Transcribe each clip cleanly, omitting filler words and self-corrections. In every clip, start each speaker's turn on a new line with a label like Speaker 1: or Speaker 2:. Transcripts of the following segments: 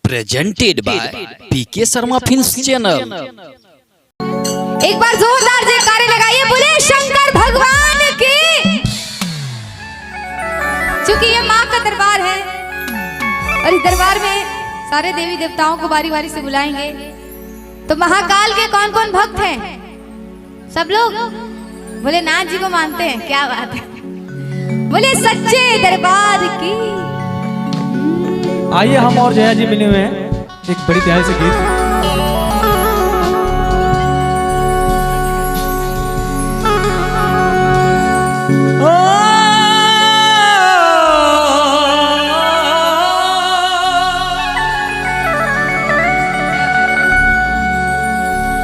Speaker 1: Presented by PK Sharma films channel.
Speaker 2: एक बार जोरदार जयकारे लगाइए, बोले शंकर भगवान की। क्योंकि ये माँ का दरबार है और इस दरबार में सारे देवी देवताओं को बारी बारी से बुलाएंगे। तो महाकाल के कौन कौन भक्त हैं? सब लोग भोलेनाथ जी को मानते हैं। क्या बात है, बोले सच्चे दरबार की।
Speaker 3: आइए हम और जया जी मिले हुए हैं एक बड़ी प्यारे से गीत।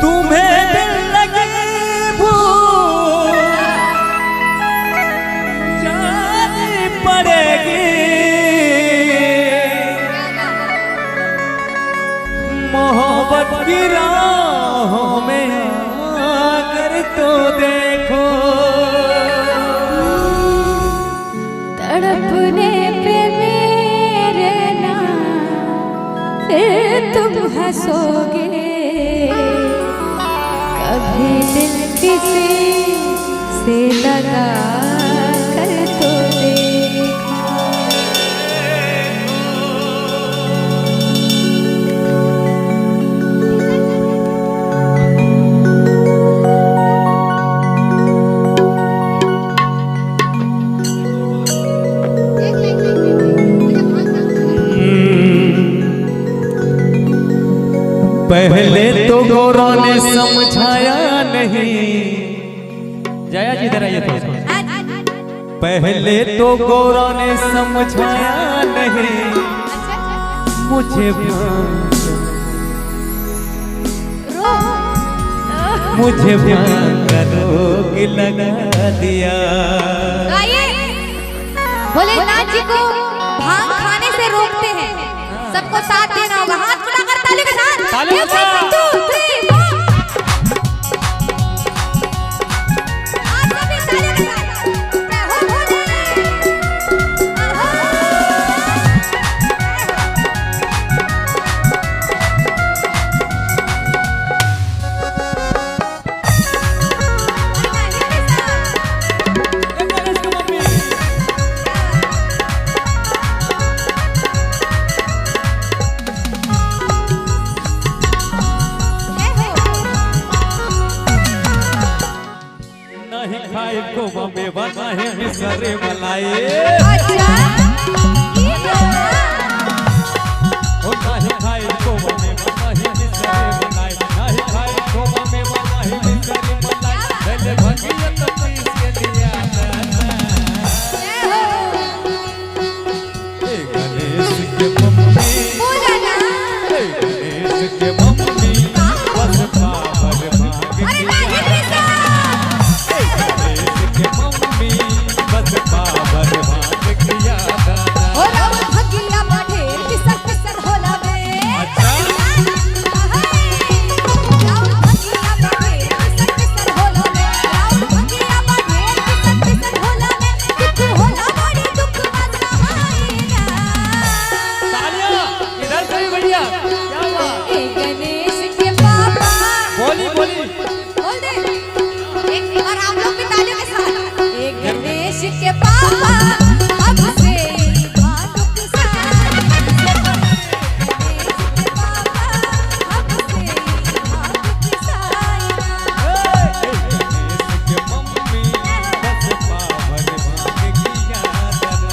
Speaker 3: तुम्हें दिल लगे भूल जानी पड़ेगी, मोहब्बत की राहों में आकर तो देखो।
Speaker 2: तड़पने पे मेरे नाम फिर तुम हंसोगे, कभी दिल किसी से लगा कर तो देखो।
Speaker 3: पहले तो गौरव ने समझाया नहीं, जया जी इधर आइए तो। पहले तो गौरव ने समझाया नहीं मुझे, मुझे रोग लगा दिया।
Speaker 2: भोलेनाथ जी को भांग खाने से रोकते हैं। सबको साथ देना होगा, हाथ उठाकर ताली के साथ।
Speaker 3: ताली के साथ।
Speaker 2: 1 2 3 4 आप सभी ताली के साथ। जय हो भोले।
Speaker 3: नहीं खाए को बम्बे बना है मिसरे मलाई।
Speaker 2: अच्छा ये
Speaker 3: ओ नहीं खाए को बम्बे बना है मिसरे मलाई, नहीं खाए को बम्बे बना है मिसरे मलाई। पहले भगिया तो पीस के दिया ए गणेश के मम्मी,
Speaker 2: बोला ना।
Speaker 3: ए गणेश के मम्मी बस पावर भाग
Speaker 2: अरे नहीं कृष्ण।
Speaker 3: बस पावर भाग किया दादा।
Speaker 2: ओ राम भगिया बढ़ेर किसर किसर होला बे।
Speaker 3: अच्छा
Speaker 2: राम भगिया बढ़ेर किसर किसर होला बे। राम भगिया बढ़ेर किसर किसर होला बे। दुख होला बड़ी दुख बसहाइना।
Speaker 3: तालियां इधर से भी बढ़िया। क्या बात।
Speaker 2: ए गणेश के पापा
Speaker 3: बोली बोली
Speaker 2: बोल दे एक बार आप लोग भी तालियों के साथ। ए गणेश के पापा अब से भाटुक साथ। गणेश के पापा अब से भाटुक साथ।
Speaker 3: गणेश के मम्मी बस पावर भाग किया दादा।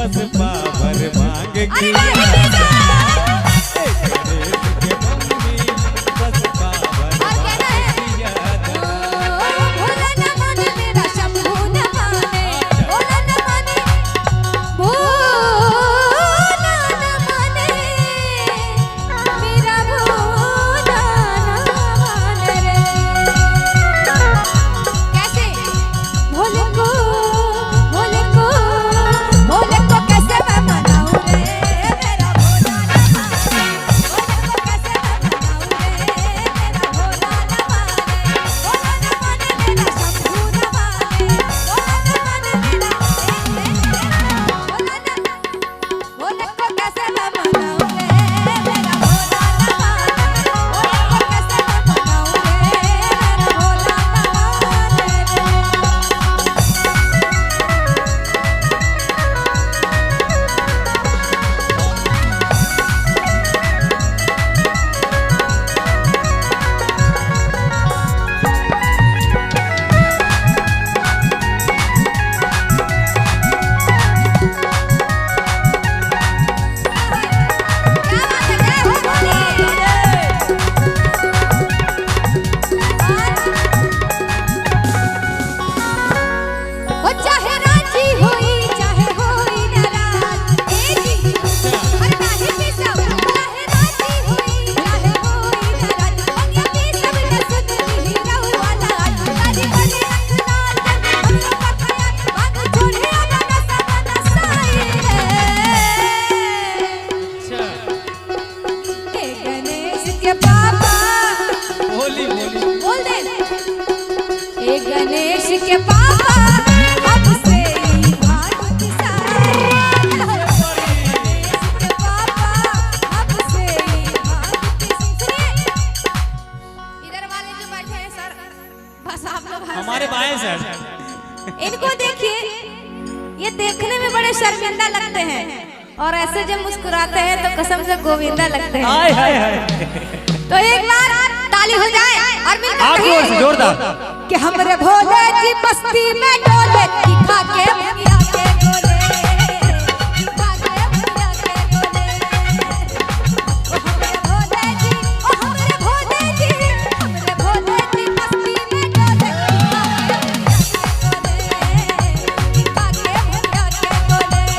Speaker 3: बस पावर मांग
Speaker 2: अरे
Speaker 3: की
Speaker 2: नहीं
Speaker 3: राजा।
Speaker 2: पीसा।
Speaker 3: गणेश के मम्मी बस पावर
Speaker 2: और कहना है
Speaker 3: मांग की राजा।
Speaker 2: भोला न माने मेरा शंभू न माने, भोला न माने, भोला न माने मेरा भोला न माने रे। कैसे भोले को कैसे मैं मनाऊं रे मेरा भोला न माने, भोले को कैसे मैं मनाऊं रे मेरा भोला न माने, भोला न माने मेरा शंभू न माने, भोला न माने मेरा भोले को कैसे मैं मनाऊं रे मेरा भोला न माने, भोले को कैसे मैं मनाऊं रे मेरा भोला वो चाहे राजी होई चाहे होई नाराज ए जी हर काहे पे सब चाहे राजी होई चाहे होई नाराज अंगिया पे सब न सुन ही रहु वाला काजी बने अखलाल हम सब खाया बाग छोड़े आना सब नसाई रे ए गणेश के पापा
Speaker 3: बोली बोली
Speaker 2: बोल दे ए गणेश के पापा हमसे ही भाग पिसाए, गणेश के पापा हमसे ही भाग पिसाए। इधर वाले जो बैठे हैं सर बस आप लोग
Speaker 3: हमारे बाएं सर।
Speaker 2: इनको देखिए, ये देखने में बड़े शर्मिंदा लगते हैं और ऐसे जब मुस्कुराते हैं तो कसम से गोविंदा लगते हैं।
Speaker 3: हाय हाय हाय।
Speaker 2: तो एक बार ताली हो जाए और मिलकर
Speaker 3: आप जोर से
Speaker 2: कहिए
Speaker 3: जोरदार।
Speaker 2: कि हमरे भोले जी बस्ती में डोले की खा के भैया के डोले, की खा के भैया के डोले। ओ हमरे भोले जी, ओ हमरे भोले जी, हमरे भोले जी बस्ती में डोले की खा के भैया के डोले।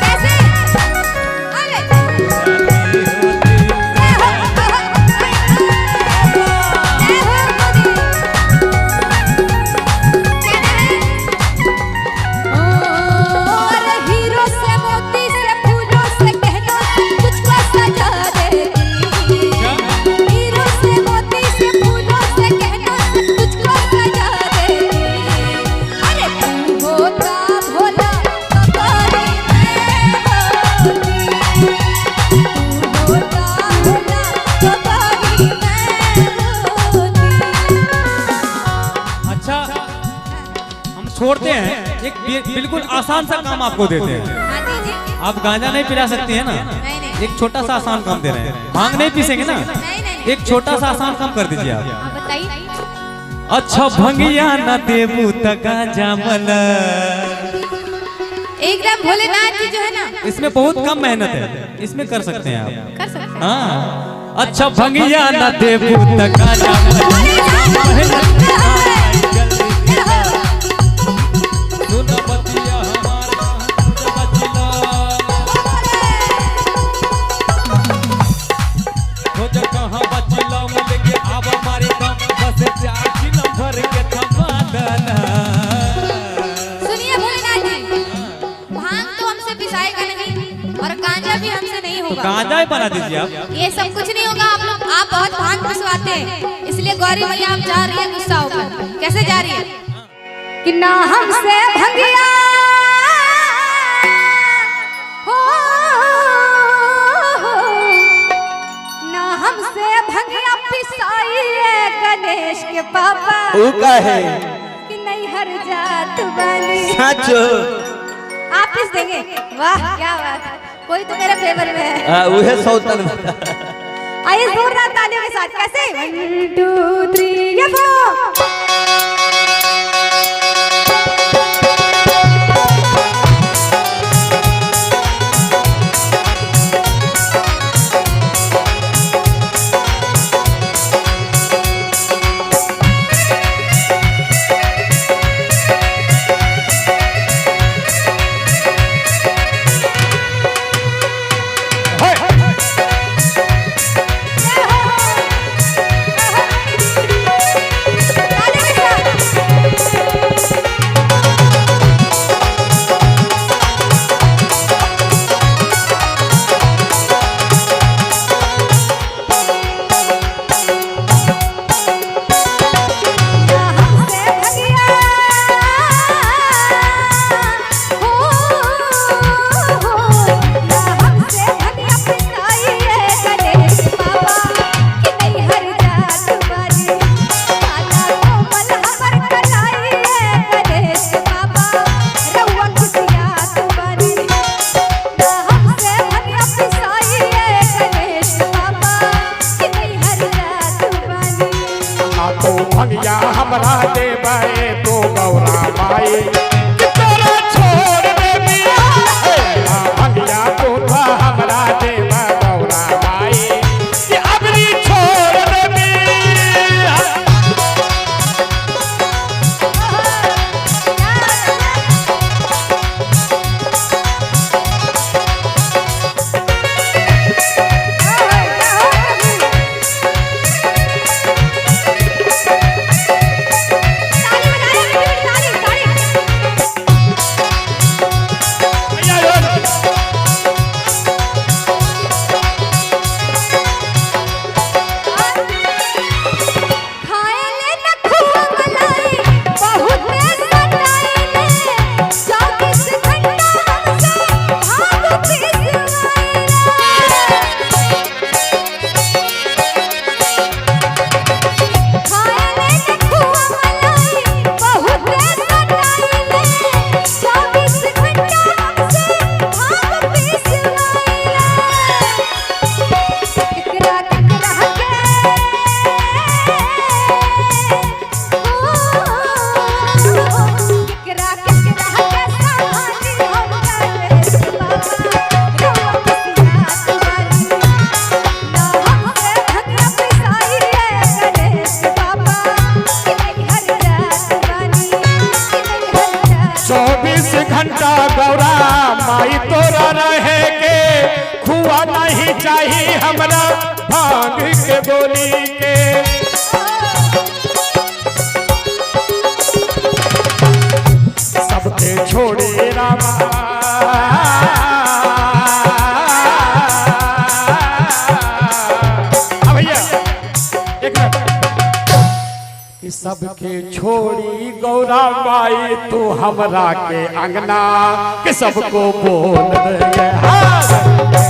Speaker 2: कैसे? अरे अरे हीरो से मोती से फूलों से कहना तुझको सजा देगी, हीरो से मोती से फूलों से कहना तुझको सजा देगी। अरे तू होता भोला तो कोई मैं होती, तू होता भोला तो कोई मैं होती।
Speaker 3: अच्छा हम छोड़ते हैं, एक बिल्कुल आसान सा काम आपको देते हैं।
Speaker 2: हाँ दीजिए।
Speaker 3: आप गांजा नहीं पिला सकती है ना,
Speaker 2: नहीं नहीं
Speaker 3: एक छोटा सा आसान काम दे रहे हैं। भांग नहीं पीसेंगे ना,
Speaker 2: नहीं।
Speaker 3: एक छोटा सा आसान काम कर दीजिए आप।
Speaker 2: आप बताइए।
Speaker 3: अच्छा भंगिया न देबू त गांजा मला।
Speaker 2: एकदम भोलेनाथ जी जो है ना
Speaker 3: इसमें बहुत कम मेहनत है, इसमें कर सकते हैं आप।
Speaker 2: कर सकते हैं।
Speaker 3: हाँ अच्छा भंगिया न देबू त गांजा मला। सुन बतिया हमारा बचला, खोज कहाँ बचला लेके आब हमारे दम बस 4 नंबर के थमा देना।
Speaker 2: सुनिए भोलेनाथ जी, भांग तो हमसे पिसाएगा नहीं और गांजा भी हमसे नहीं होगा।
Speaker 3: गांजा ही बना दीजिए आप।
Speaker 2: ये सब कुछ नहीं होगा। आप बहुत भांग पिसवाते हैं, इसलिए गौरी मैया आप जा रही है गुस्सा होकर। कैसे जा रही है कि ना हमसे भंगिया हो, ना हमसे भंगिया पिसाइए गणेश के पापा।
Speaker 4: वो का है
Speaker 2: कि नहीं हर जात वाली
Speaker 4: साचो
Speaker 2: आप पिस देंगे। वाह क्या बात है। कोई तो मेरे फेवर में है।
Speaker 4: उहे सौतन
Speaker 2: आइए जोरदार तालियों के साथ कैसे 1 2 3 ये वो
Speaker 5: भंगिया हमरा दे बाए तो गौरा माई तोरा छोड़ देबी भंगिया तो हमरा दे बा गौरा माई कि अबरी छोड़ देबी घंटा गौरा माई तोरा रहे के खुआ नहीं चाहिए हमरा भांग के गोली के सबके छोड़े रामा भैया एक मिनट सबके छोड़ी गौरा माई तू हमरा के अंगना के सबको बोल रहे